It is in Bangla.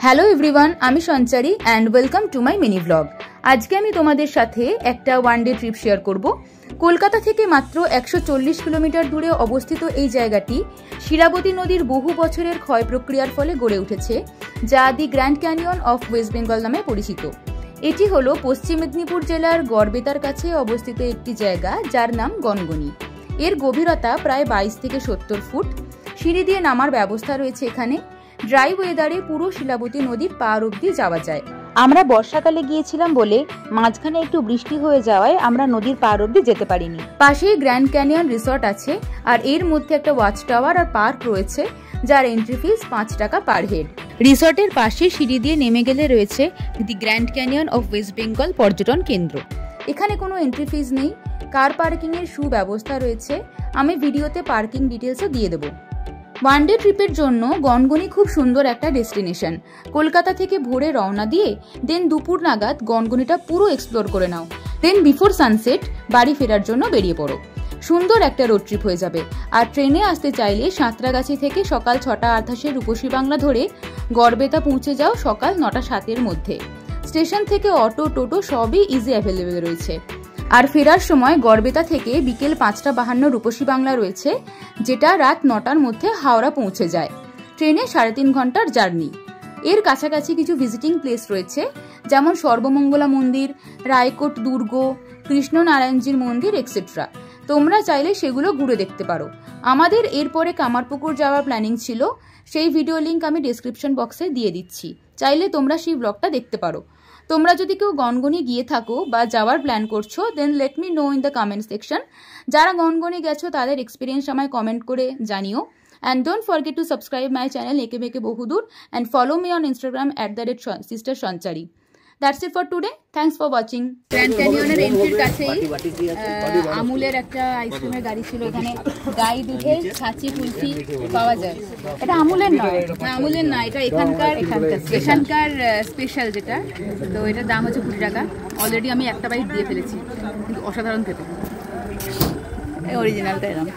হ্যালো এভরিওয়ান, আমি Sanchari and welcome to my mini vlog. আজকে আমি তোমাদের সাথে একটা ওয়ান ডে ট্রিপ শেয়ার করব। কলকাতা থেকে মাত্র 140 কিলোমিটার দূরে অবস্থিত এই জায়গাটি শিলাবতী নদীর বহু বছরের ক্ষয় প্রক্রিয়ার ফলে গড়ে উঠেছে, যা the Grand Canyon of West Bengal নামে পরিচিত। এটি হলো পশ্চিম মেদিনীপুর জেলার গড়বেতার কাছে অবস্থিত একটি জায়গা, যার নাম গনগনি। এর গভীরতা প্রায় 22 থেকে 70 ফুট। সিঁড়ি দিয়ে নামার ব্যবস্থা রয়েছে এখানে। ড্রাই ওয়েদারে পুরো শিলাবতী নদীর পার অব্দি যাওয়া যায়। আমরা বর্ষাকালে গিয়েছিলাম বলে মাঝখানে একটু বৃষ্টি হয়ে যাওয়ায় আমরা নদীর পার অব্দি যেতে পারিনি। পাশেই গ্র্যান্ড ক্যানিয়ন রিসর্ট আছে, আর এর মধ্যে একটা ওয়াচ টাওয়ার আর পার্ক রয়েছে, যার এন্ট্রি ফিস 5 টাকা পার হেড। রিসর্টের পাশে সিঁড়ি দিয়ে নেমে গেলে রয়েছে the Grand Canyon of West Bengal পর্যটন কেন্দ্র। এখানে কোনো এন্ট্রি ফিস নেই, কার পার্কিং এর সুব্যবস্থা রয়েছে। আমি ভিডিওতে পার্কিং ডিটেলসও দিয়ে দেবো। ওয়ান ডে ট্রিপের জন্য গনগনি খুব সুন্দর একটা ডেস্টিনেশন। কলকাতা থেকে ভোরে রওনা দিয়ে দেন দুপুর নাগাদ গনগনিটা পুরো এক্সপ্লোর করে নাও। দেন বিফোর সানসেট বাড়ি ফেরার জন্য বেরিয়ে পড়ো। সুন্দর একটা রোড ট্রিপ হয়ে যাবে। আর ট্রেনে আসতে চাইলে সাঁতরাগাছি থেকে সকাল 6:28 রূপসী বাংলা ধরে গড়বেতা পৌঁছে যাও সকাল 9:07 মধ্যে। স্টেশন থেকে অটো, টোটো সবই ইজি অ্যাভেলেবেল রয়েছে। আর ফেরার সময় গড়বেতা থেকে বিকেল 5:52 রূপসী বাংলা রয়েছে, যেটা রাত 9টার মধ্যে হাওড়া পৌঁছে যায়। ট্রেনে 3.5 ঘন্টার জার্নি। এর কাছাকাছি কিছু ভিজিটিং প্লেস রয়েছে, যেমন সর্বমঙ্গলা মন্দির, রায়কোট দুর্গ, কৃষ্ণনারায়ণজির মন্দির এক্সেট্রা। তোমরা চাইলে সেগুলো ঘুরে দেখতে পারো। আমাদের এরপরে কামারপুকুর যাওয়ার প্ল্যানিং ছিল, সেই ভিডিও লিঙ্ক আমি ডেসক্রিপশন বক্সে দিয়ে দিচ্ছি, চাইলে তোমরা সেই ব্লগটা দেখতে পারো। তোমরা যদি কেউ গনগনি গিয়ে থাকো বা যাওয়ার প্ল্যান করছো, then let me know in the comment section. যারা গনগনি গেছো তাদের এক্সপিরিয়েন্স আমায় কমেন্ট করে জানিও। And don't forget to subscribe my channel Eke Beke Bahudur and follow me on Instagram @sister Sanchari. That's it for today. Thanks for watching. Grand ক্যানিয়নের এন্ট্রির কাছেই আমুলের একটা আইসক্রিমের গাড়ি ছিল। এখানে গাই দুধের ছাঁচি কুলফি পাওয়া যায়। এটা আমুলের নয়, আমুলের না, এটা এখানকার স্পেশাল যেটা। তো এটার দাম হচ্ছে 20 টাকা। অলরেডি আমি একটা বাইট দিয়ে ফেলেছি, কিন্তু অসাধারণ খেতে। অরিজিনালটা এরকম।